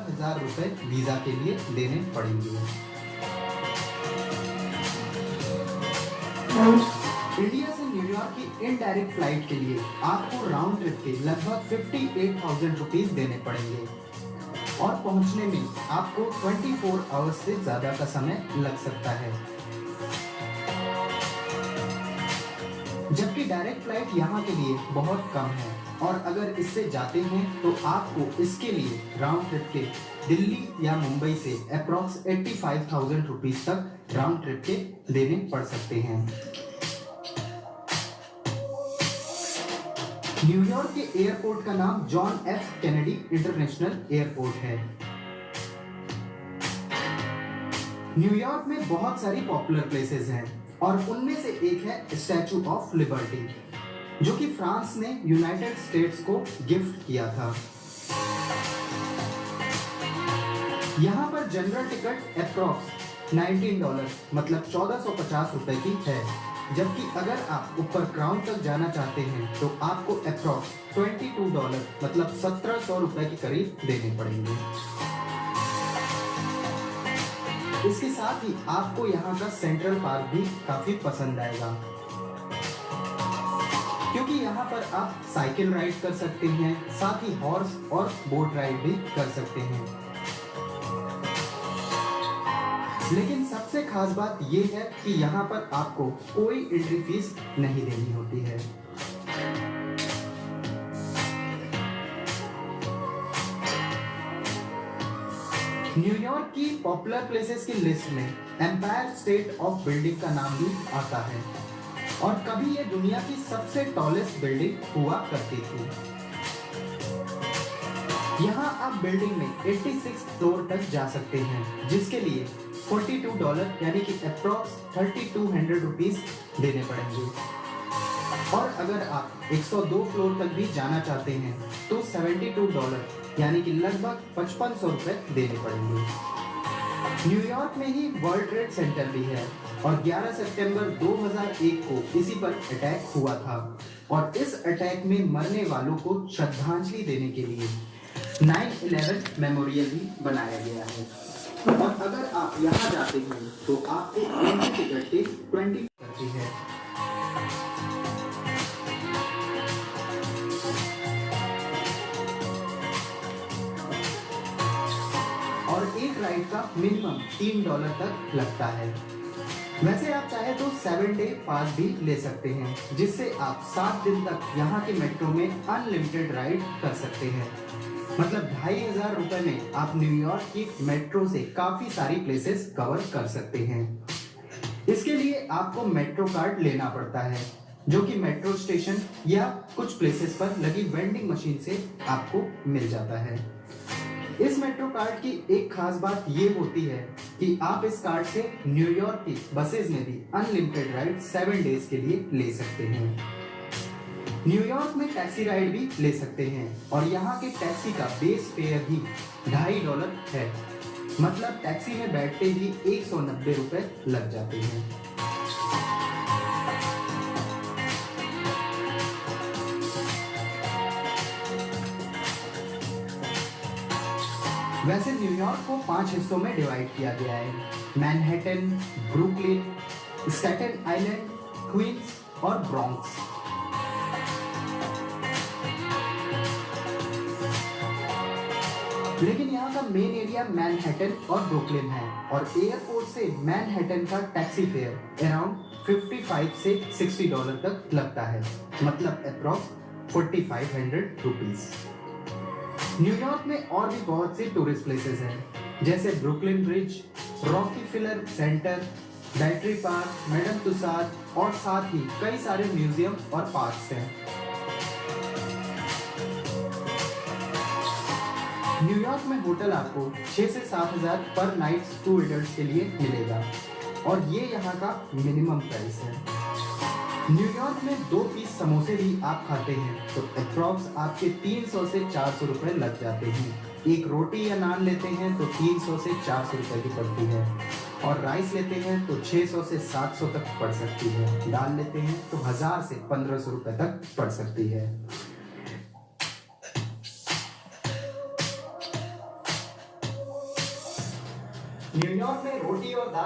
7,000 रुपए वीजा के लिए देने पड़ेंगे। इंडिया से न्यूयॉर्क की इनडायरेक्ट फ्लाइट के लिए आपको राउंड ट्रिप के लगभग 58,000 रुपीज देने पड़ेंगे और पहुंचने में आपको 24 आवर्स से ज्यादा का समय लग सकता है। जबकि डायरेक्ट फ्लाइट यहाँ के लिए बहुत कम है और अगर इससे जाते हैं तो आपको इसके लिए राउंड ट्रिप के दिल्ली या मुंबई से अप्रॉक्स 85,000 रुपीज तक राउंड ट्रिप के देने पड़ सकते हैं। न्यूयॉर्क के एयरपोर्ट का नाम John F Kennedy international airport है। न्यूयॉर्क में बहुत सारी पॉपुलर प्लेसेस हैं और उनमें से एक है स्टैचू ऑफ लिबर्टी, जो कि फ्रांस ने यूनाइटेड स्टेट्स को गिफ्ट किया था। यहाँ पर जनरल टिकट अप्रॉक्स $19 मतलब 1450 रुपए की है, जबकि अगर आप ऊपर क्राउन तक जाना चाहते हैं तो आपको अप्रॉक्स $22 मतलब 1700 रुपए के करीब देने पड़ेंगे। इसके साथ ही आपको यहाँ का सेंट्रल पार्क भी काफी पसंद आएगा, क्योंकि यहाँ पर आप साइकिल राइड कर सकते हैं, साथ ही हॉर्स और बोट राइड भी कर सकते हैं। लेकिन सबसे खास बात यह है कि यहाँ पर आपको कोई एंट्री फीस नहीं देनी होती है। न्यूयॉर्क की पॉपुलर प्लेसेस की लिस्ट में एम्पायर स्टेट ऑफ बिल्डिंग का नाम भी आता है और कभी ये दुनिया की सबसे टॉलेस्ट बिल्डिंग हुआ करती थी। यहाँ आप बिल्डिंग में 86 फ्लोर तक जा सकते हैं, जिसके लिए $42 यानी कि अप्रॉक्स 3200 रुपीज देने पड़ेंगे। और अगर आप 102 फ्लोर तक भी जाना चाहते हैं तो $72 यानी कि लगभग 5500 रुपए देने पड़ेंगे। न्यूयॉर्क में ही वर्ल्ड ट्रेड सेंटर भी है और 11 सितंबर 2001 को इसी पर अटैक हुआ था और इस अटैक में मरने वालों को श्रद्धांजलि देने के लिए 9/11 मेमोरियल भी बनाया गया है। और अगर आप यहाँ जाते हैं तो आपको एंट्री टिकट के 20 करती है। और एक राइड का मिनिमम $3 तक लगता है। वैसे आप चाहे तो 7 डे पास भी ले सकते हैं, जिससे आप 7 दिन तक यहाँ के मेट्रो में अनलिमिटेड राइड कर सकते हैं। मतलब 2,500 रुपए में आप न्यूयॉर्क की मेट्रो से काफी सारी प्लेसेस कवर कर सकते हैं। इसके लिए आपको मेट्रो कार्ड लेना पड़ता है, जो कि मेट्रो स्टेशन या कुछ प्लेसेस पर लगी वेंडिंग मशीन से आपको मिल जाता है। इस मेट्रो कार्ड की एक खास बात ये होती है कि आप इस कार्ड से न्यूयॉर्क की बसेस में भी अनलिमिटेड राइड 7 डेज के लिए ले सकते हैं। न्यूयॉर्क में टैक्सी राइड भी ले सकते हैं और यहाँ के टैक्सी का बेस फेयर ही $2.5 है, मतलब टैक्सी में बैठते ही 190 रुपए लग जाते हैं। वैसे न्यूयॉर्क को 5 हिस्सों में डिवाइड किया गया है: Manhattan, Brooklyn, Staten Island, Queens और ब्रॉन्क्स। लेकिन यहाँ का मेन एरिया मैनहट्टन और ब्रुकलिन है और एयरपोर्ट से मैनहट्टन का टैक्सी फेयर अराउंड $55 से $60 तक लगता है, मतलब अप्रॉक्स 4,500 रुपीज। न्यूयॉर्क में और भी बहुत सी टूरिस्ट प्लेसेस हैं, जैसे Brooklyn Bridge, Rockefeller Center, Battery Park, Madame Tussauds और साथ ही कई सारे म्यूजियम और पार्क्स हैं। न्यूयॉर्क में होटल आपको 6 से 7,000 पर नाइट 2 एडल्ट्स के लिए मिलेगा और ये यहाँ का मिनिमम प्राइस है। न्यूयॉर्क में 2 पीस समोसे भी आप खाते हैं तो अप्रॉक्स आपके 300 से 400 रुपए लग जाते हैं। एक रोटी या नान लेते हैं तो 300 से 400 रुपए की पड़ती है और राइस लेते हैं तो 600 से 700 तक पड़ सकती है। दाल लेते हैं तो 1000 से 1500 रुपए तक पड़ सकती है। न्यूयॉर्क में रोटी और दाल